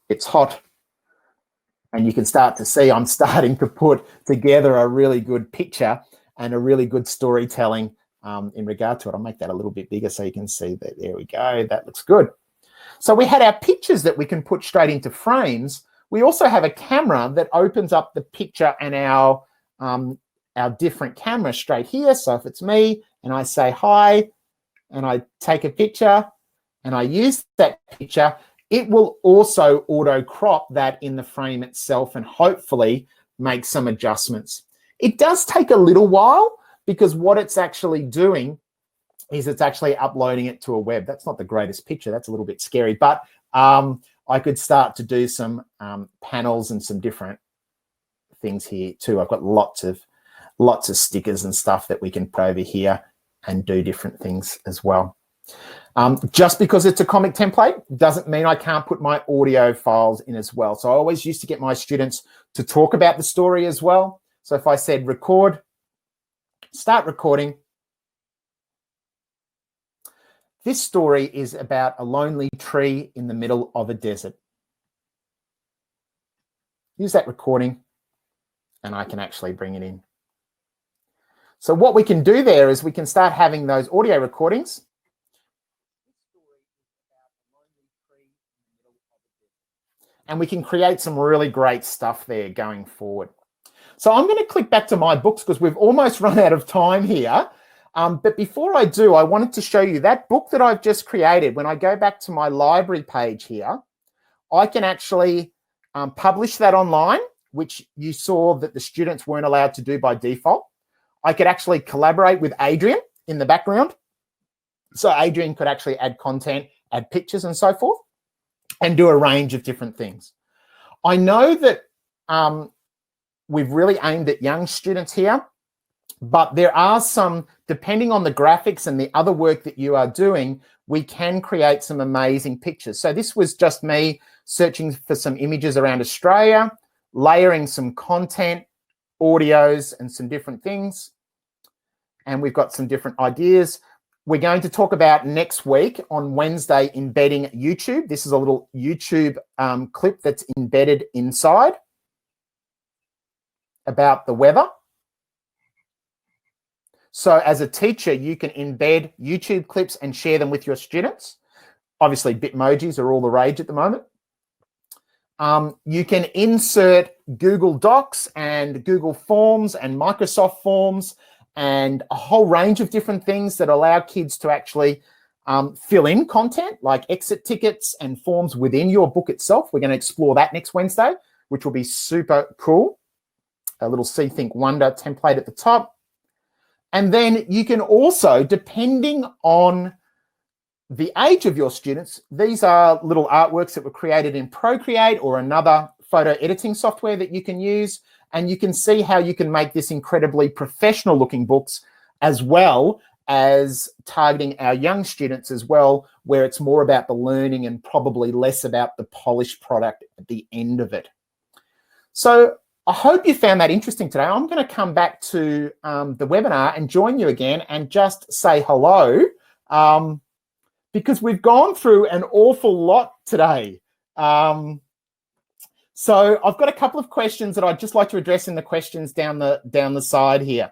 it's hot. And you can start to see I'm starting to put together a really good picture and a really good storytelling in regard to it. I'll make that a little bit bigger so you can see that. There we go. That looks good. So we had our pictures that we can put straight into frames. We also have a camera that opens up the picture and our different cameras straight here. So if it's me and I say hi and I take a picture and I use that picture, it will also auto crop that in the frame itself and hopefully make some adjustments. It does take a little while because what it's actually doing is it's actually uploading it to a web. That's not the greatest picture. That's a little bit scary, but I could start to do some panels and some different things here too. I've got lots of stickers and stuff that we can put over here and do different things as well. Just because it's a comic template doesn't mean I can't put my audio files in as well. So I always used to get my students to talk about the story as well. So if I said record, start recording. This story is about a lonely tree in the middle of a desert. Use that recording and I can actually bring it in. So what we can do there is we can start having those audio recordings. And we can create some really great stuff there going forward. So I'm going to click back to my books because we've almost run out of time here. But before I do, I wanted to show you that book that I've just created. When I go back to my library page here, I can actually publish that online, which you saw that the students weren't allowed to do by default. I could actually collaborate with Adrian in the background. So Adrian could actually add content, add pictures and so forth, and do a range of different things. I know that we've really aimed at young students here, but there are some, depending on the graphics and the other work that you are doing, we can create some amazing pictures. So this was just me searching for some images around Australia, layering some content, audios, and some different things. And we've got some different ideas. We're going to talk about next week on Wednesday embedding YouTube. This is a little YouTube clip that's embedded inside about the weather. So as a teacher, you can embed YouTube clips and share them with your students. Obviously, Bitmojis are all the rage at the moment. You can insert Google Docs and Google Forms and Microsoft Forms and a whole range of different things that allow kids to actually fill in content like exit tickets and forms within your book itself. We're going to explore that next Wednesday, which will be super cool. A little See, Think, Wonder template at the top. And then you can also, depending on the age of your students, these are little artworks that were created in Procreate or another photo editing software that you can use. And you can see how you can make this incredibly professional looking books as well as targeting our young students as well, where it's more about the learning and probably less about the polished product at the end of it. So I hope you found that interesting today. I'm going to come back to the webinar and join you again and just say hello because we've gone through an awful lot today. So I've got a couple of questions that I'd just like to address in the questions down the side here.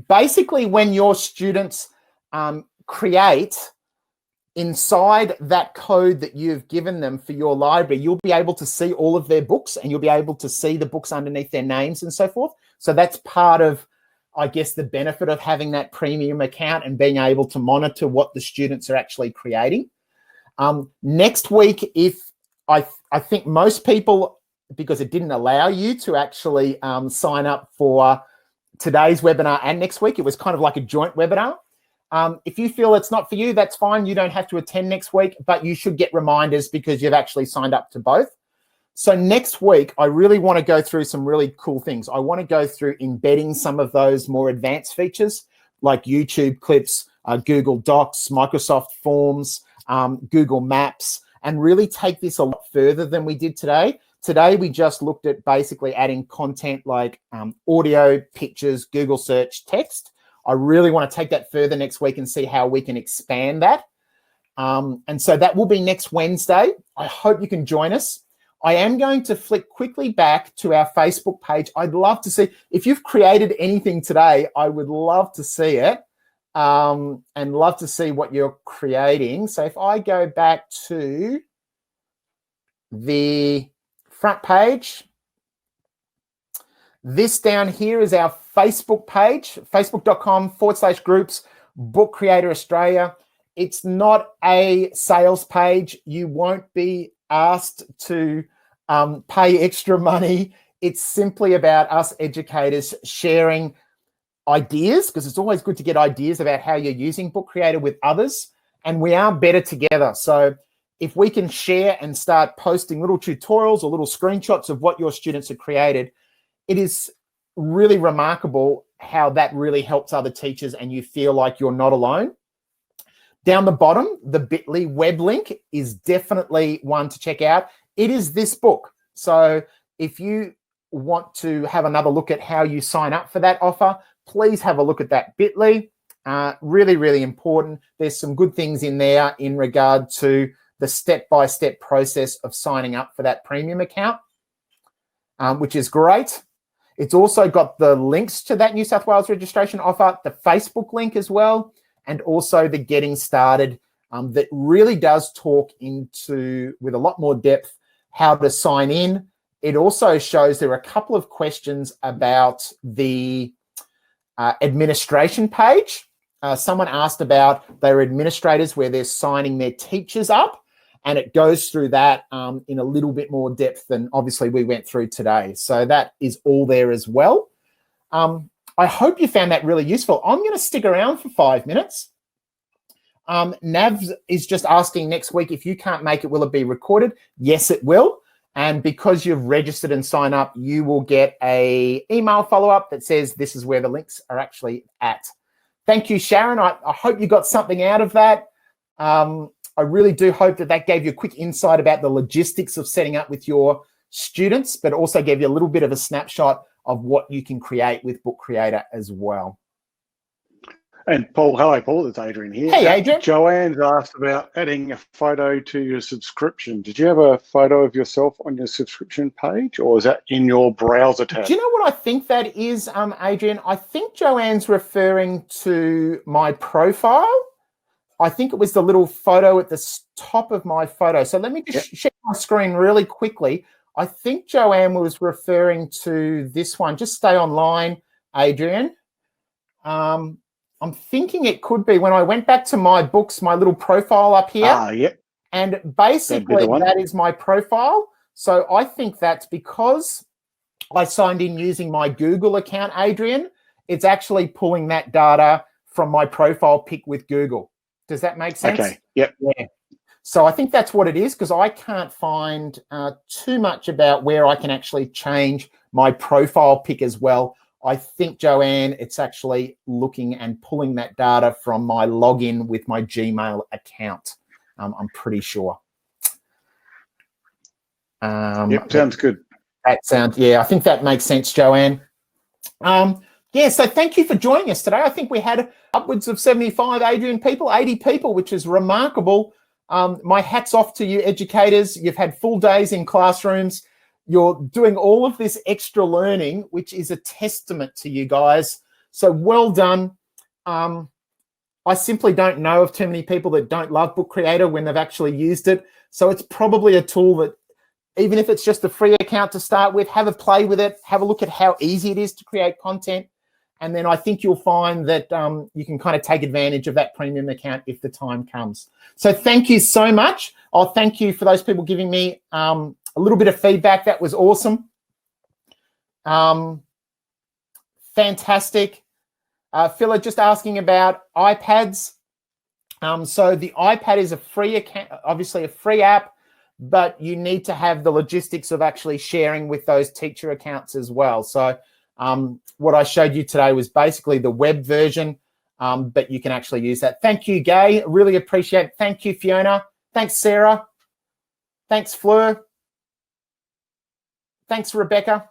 Basically, when your students create inside that code that you've given them for your library, you'll be able to see all of their books and you'll be able to see the books underneath their names and so forth. So that's part of, I guess, the benefit of having that premium account and being able to monitor what the students are actually creating. Next week, if I think most people, because it didn't allow you to actually sign up for today's webinar and next week, it was kind of like a joint webinar. If you feel it's not for you, that's fine. You don't have to attend next week, but you should get reminders because you've actually signed up to both. So next week, I really want to go through some really cool things. I want to go through embedding some of those more advanced features like YouTube clips, Google Docs, Microsoft Forms, Google Maps, and really take this a lot further than we did today. Today, we just looked at basically adding content like audio, pictures, Google search, text. I really want to take that further next week and see how we can expand that. And so that will be next Wednesday. I hope you can join us. I am going to flick quickly back to our Facebook page. I'd love to see, if you've created anything today, I would love to see it and love to see what you're creating. So if I go back to the front page, this down here is our Facebook page, facebook.com/groups, Book Creator Australia. It's not a sales page. You won't be asked to pay extra money. It's simply about us educators sharing ideas, because it's always good to get ideas about how you're using Book Creator with others, and we are better together. So if we can share and start posting little tutorials or little screenshots of what your students have created, it is really remarkable how that really helps other teachers and you feel like you're not alone. Down the bottom, the bit.ly web link is definitely one to check out. It is this book. So if you want to have another look at how you sign up for that offer, please have a look at that bit.ly. Really, really important. There's some good things in there in regard to the step-by-step process of signing up for that premium account, which is great. It's also got the links to that New South Wales registration offer, the Facebook link as well, and also the Getting Started that really does talk into, with a lot more depth, how to sign in. It also shows there are a couple of questions about the administration page. Someone asked about their administrators where they're signing their teachers up, and it goes through that in a little bit more depth than obviously we went through today. So that is all there as well. I hope you found that really useful. I'm going to stick around for 5 minutes. Nav is just asking next week, if you can't make it, will it be recorded? Yes, it will. And because you've registered and signed up, you will get a email follow-up that says this is where the links are actually at. Thank you, Sharon. I hope you got something out of that. I really do hope that that gave you a quick insight about the logistics of setting up with your students, but also gave you a little bit of a snapshot of what you can create with Book Creator as well. And Paul, hello, Paul. It's Adrian here. Hey, Adrian. Joanne's asked about adding a photo to your subscription. Did you have a photo of yourself on your subscription page, or is that in your browser tab? Do you know what I think that is, Adrian? I think Joanne's referring to my profile. I think it was the little photo at the top of my photo. So let me just check my screen really quickly. I think Joanne was referring to this one. Just stay online, Adrian. I'm thinking it could be when I went back to my books, my little profile up here. And basically that is my profile. So I think that's because I signed in using my Google account, Adrian. It's actually pulling that data from my profile pic with Google. Does that make sense? Okay, yep. Yeah. So I think that's what it is, because I can't find too much about where I can actually change my profile pic as well. I think, Joanne, it's actually looking and pulling that data from my login with my Gmail account. I'm pretty sure. Yep, sounds good. That sounds, yeah, I think that makes sense, Joanne. Yeah, so thank you for joining us today. I think we had upwards of 75, Adrian, people, 80 people, which is remarkable. My hat's off to you, educators. You've had full days in classrooms. You're doing all of this extra learning, which is a testament to you guys. So well done. I simply don't know of too many people that don't love Book Creator when they've actually used it. So it's probably a tool that, even if it's just a free account to start with, have a play with it, have a look at how easy it is to create content. And then I think you'll find that you can kind of take advantage of that premium account if the time comes. So thank you so much. I'll thank you for those people giving me a little bit of feedback. That was awesome. Fantastic. Phil just asking about iPads. So the iPad is a free account, obviously a free app, but you need to have the logistics of actually sharing with those teacher accounts as well. So what I showed you today was basically the web version, but you can actually use that. Thank you, Gay. Really appreciate it. Thank you, Fiona. Thanks, Sarah. Thanks, Fleur. Thanks, Rebecca.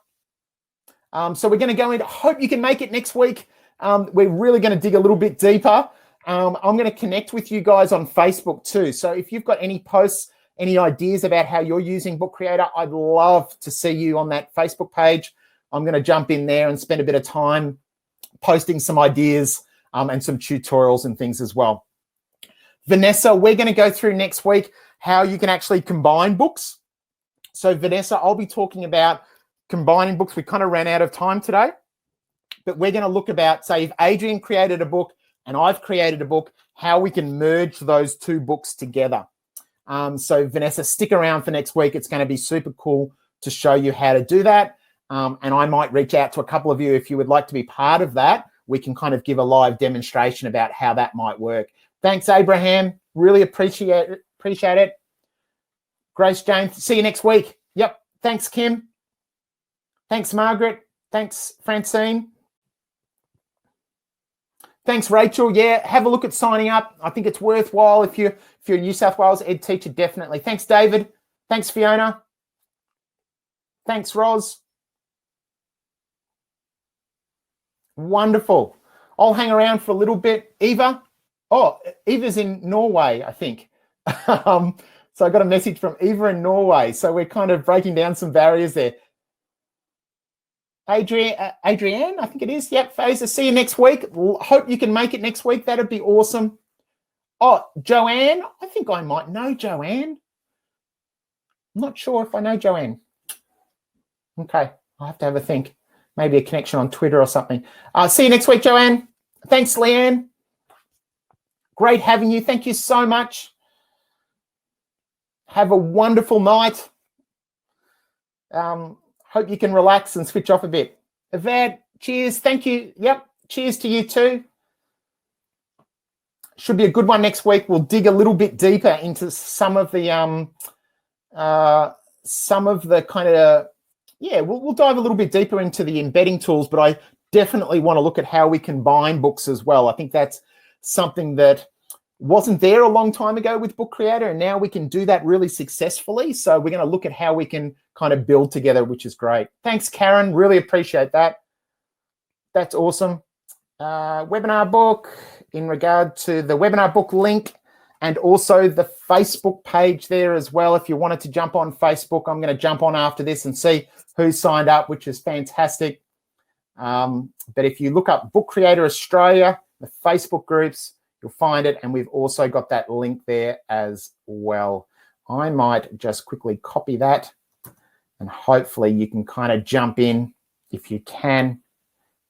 So we're going to go in. Hope you can make it next week. We're really going to dig a little bit deeper. I'm going to connect with you guys on Facebook too. So if you've got any posts, any ideas about how you're using Book Creator, I'd love to see you on that Facebook page. I'm going to jump in there and spend a bit of time posting some ideas and some tutorials and things as well. Vanessa, we're going to go through next week how you can actually combine books. So Vanessa, I'll be talking about combining books. We kind of ran out of time today, but we're going to look about, say, if Adrian created a book and I've created a book, how we can merge those two books together. So Vanessa, stick around for next week. It's going to be super cool to show you how to do that. And I might reach out to a couple of you if you would like to be part of that. We can kind of give a live demonstration about how that might work. Thanks, Abraham. Really appreciate it. Grace Jane, see you next week. Yep. Thanks, Kim. Thanks, Margaret. Thanks, Francine. Thanks, Rachel. Yeah, have a look at signing up. I think it's worthwhile if you're a New South Wales Ed teacher, definitely. Thanks, David. Thanks, Fiona. Thanks, Roz. Wonderful. I'll hang around for a little bit. Eva. Oh, Eva's in Norway, I think. So I got a message from Eva in Norway. So we're kind of breaking down some barriers there. Adrienne, I think it is. Yep, Fazer. See you next week. Hope you can make it next week. That'd be awesome. Oh, Joanne. I think I might know Joanne. I'm not sure if I know Joanne. Okay, I'll have to have a think. Maybe a connection on Twitter or something. See you next week, Joanne. Thanks, Leanne. Great having you. Thank you so much. Have a wonderful night. Hope you can relax and switch off a bit. Evad, cheers. Thank you. Yep. Cheers to you too. Should be a good one next week. We'll dig a little bit deeper into some of the kind of, yeah, we'll dive a little bit deeper into the embedding tools, but I definitely want to look at how we combine books as well. I think that's something that wasn't there a long time ago with Book Creator, and now we can do that really successfully. So we're going to look at how we can kind of build together, which is great. Thanks, Karen. Really appreciate that. That's awesome. Webinar book in regard to the webinar book link and also the Facebook page there as well. If you wanted to jump on Facebook, I'm going to jump on after this and see who signed up, which is fantastic. But if you look up Book Creator Australia, the Facebook groups, you'll find it. And we've also got that link there as well. I might just quickly copy that and hopefully you can kind of jump in if you can.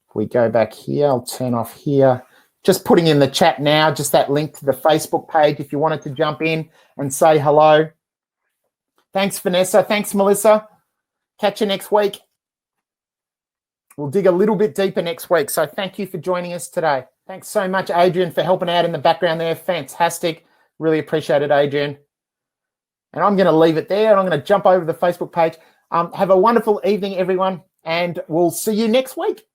If we go back here, I'll turn off here. Just putting in the chat now, just that link to the Facebook page if you wanted to jump in and say hello. Thanks, Vanessa. Thanks, Melissa. Catch you next week. We'll dig a little bit deeper next week. So thank you for joining us today. Thanks so much, Adrian, for helping out in the background there. Fantastic. Really appreciate it, Adrian. And I'm going to leave it there and I'm going to jump over to the Facebook page. Have a wonderful evening, everyone, and we'll see you next week.